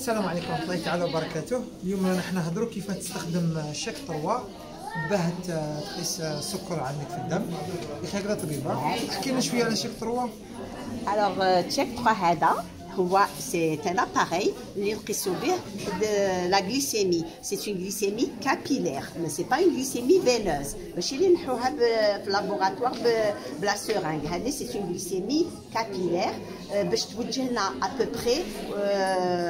السلام عليكم ورحمة الله تعالى وبركاته. اليوم رانا نهضروا كيف تستخدم شيك 3 باه تقيس السكر عندك في الدم. يا طبيبة احكي لنا شوية على شيك 3. Alors check 3 هذا هو c'est un appareil اللي نقيسوا به la glycémie. C'est une glycémie capillaire, mais c'est pas une glycémie veineuse. ماشي اللي نحوها في لابوراتوار بلا سورينغ. هذه c'est une glycémie capillaire باش توجه لنا à peu près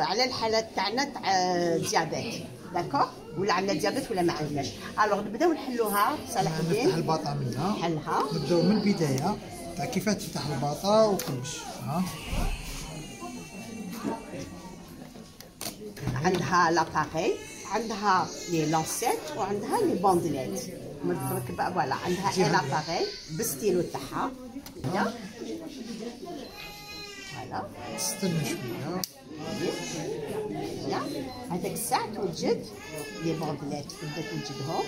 على الحالات تاعنا تاع ديابيت. داكور؟ ولا عندنا ديابيت ولا ما عندناش. الوغ نبداو نحلوها صلاح الدين. نفتح الباطة منها. نحلها. نبداو من البداية تاع كيفاه تفتح الباطة وكلش. عندها لاباري، عندها لي لانسيت وعندها لي باندليت مركبه. فوالا عندها ان لاباري بالستيلو تاعها. فوالا استنى شويه. هذاك الساعه توجد لي باندليت، تبدا توجدهم.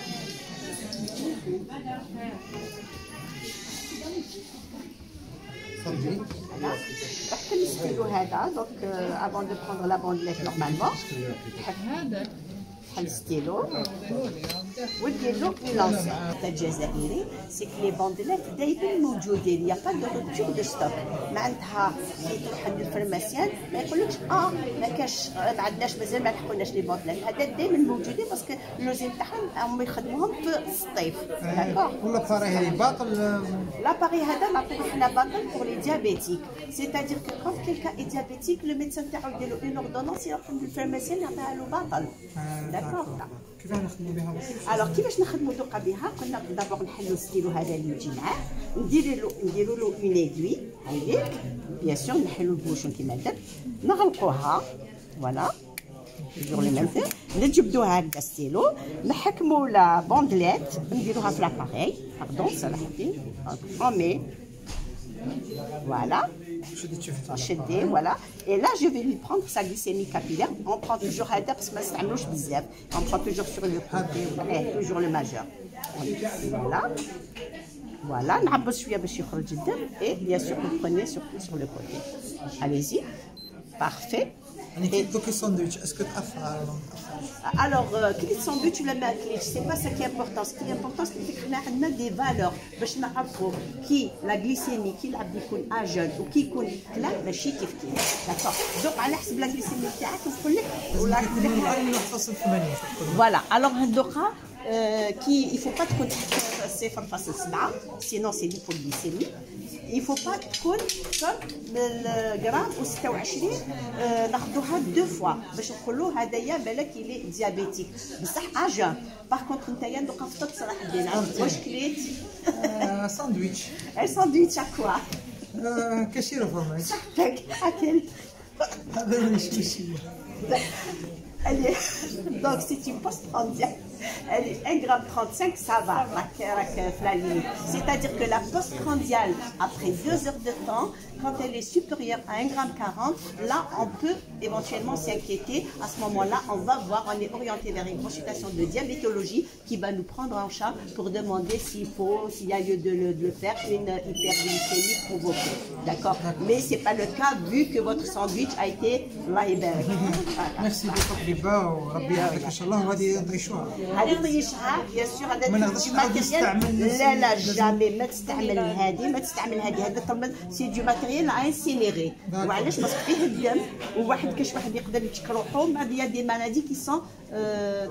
تحت الستيلو هذا. دونك افون دو بروندر لا باندليت نورمالمون تحل الستيلو ودير له اون لانسيت. الجزائري سي كو لي باندليت دايما موجودين، يا با دو روتور دو ستوك. معناتها كي تروح عند الفرماسيان ما يقولكش ما كاش ما عندناش مازال ما لحقوناش لي باندليت. هذا دايما موجودين باسكو اللوزين تاعهم هما يخدموهم في الصيف. داكور. والاباري هذه باطل. لاباري هذا نعطيوه حنا باطل بور لي ديابيتيك. سيتادير كو كون كيلكا اي ديابيتيك لو ميدسان تاعو يدير له اون اوردونونس يروح عند الفرماسيان يعطيها له باطل. داكور. كيفاش نخدموا بها؟ الوغ كيفاش نخدموا دوكا بها؟ قلنا دابور نحلوا الستيلو هذا اللي يجي معاه، نديروا له اون ايدوي هايليك بيان سور، نحلوا البوشون كيما درت، نغلقوها. فوالا toujours les mêmes faits. نجبدوها هكذا ستيلو، نحكموا لا باندليت نديروها في لاباري. باردون صلاح الدين. اونمي voilà. شدي فوالا. Et là je vais lui prendre sa glycémie capillaire. On prend toujours هذا بس ما نستعملوش بزاف. On prend toujours sur le côté. toujours le majeur. Voilà. Voilà. نعبس شويه باش يخرج الدم. Et bien sûr vous prenez surtout sur le côté. Allez-y. Parfait. دوك الساندويتش اسكو تاثر؟ الوغ كي الساندويتش ولا ما اكليتش سي با سا كي امبورطون. سكي امبورطون سكي حنا عندنا دي فالور باش نعرفوا كي لا غليسيمي كي العبد يكون اجون وكي يكون كلا ماشي كيف كيف. داكور. دوك على حسب لا غليسيمي تاعك نقول لك ولا 1.8. فوالا. الوغ هادوكا كي يفو با تكون تحت 0.7 سينون سي ليبوغليسيمي. il faut pas تكون كم بالغرام و26. ناخذوها دو فوا باش نقولوا هذايا بالك يلي ديابيتيك بصح اجون. باغ كونطخ نتايا دوكا فطرت صلاح الدين واش كليت؟ ساندويتش. ساندويتش كوا؟ كاشيرو فرماج. صحتك اكل. هذا ماشي كاشير. Allez, donc c'est une post-prandiale. Elle est 1,35 g, ça va, la limite. C'est-à-dire que la postprandiale, après 2 heures de temps, quand elle est supérieure à 1,40 g, là, on peut éventuellement s'inquiéter. À ce moment-là, on va voir, on est orienté vers une consultation de diabétologie qui va nous prendre en charge pour demander s'il y a lieu de le faire, une hyperglycémie provoquée. D'accord? Mais ce n'est pas le cas vu que votre sandwich a été live. Merci beaucoup. وربي يعطيك ان شاء الله. وهذه نطيشوها. هذه نطيشها بيان سور. هذا ماتيريال لا جامي ما تستعمل هذه، ما تستعمل هذه. هذا سي دو ماتيريال انسينيري. وعلاش؟ باسكو فيه الدم وواحد كاش واحد يقدر يتشك روحو. بعد يا دي مالادي كي سون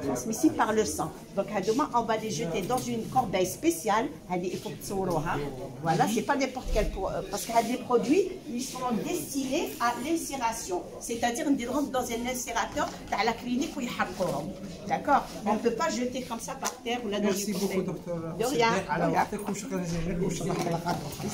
ترانسميسيبل بار لو سان. دونك هادوما اون با لي جيتي دون اون كورباي سبيسيال. هذه يفوك تصوروها. فوالا سي با نيمبورت كال باسكو هاد لي برودوي ils sont destinés à l'insération. C'est-à-dire نديرهم dans un insérateur تاع لا كلينيك ويحرقوهم. داكور. on peut pas jeter comme ça par terre ولا. Merci beaucoup دكتور. De rien. على وقتك وشكرا جزيلا لك وان شاء الله حلقات اخرى.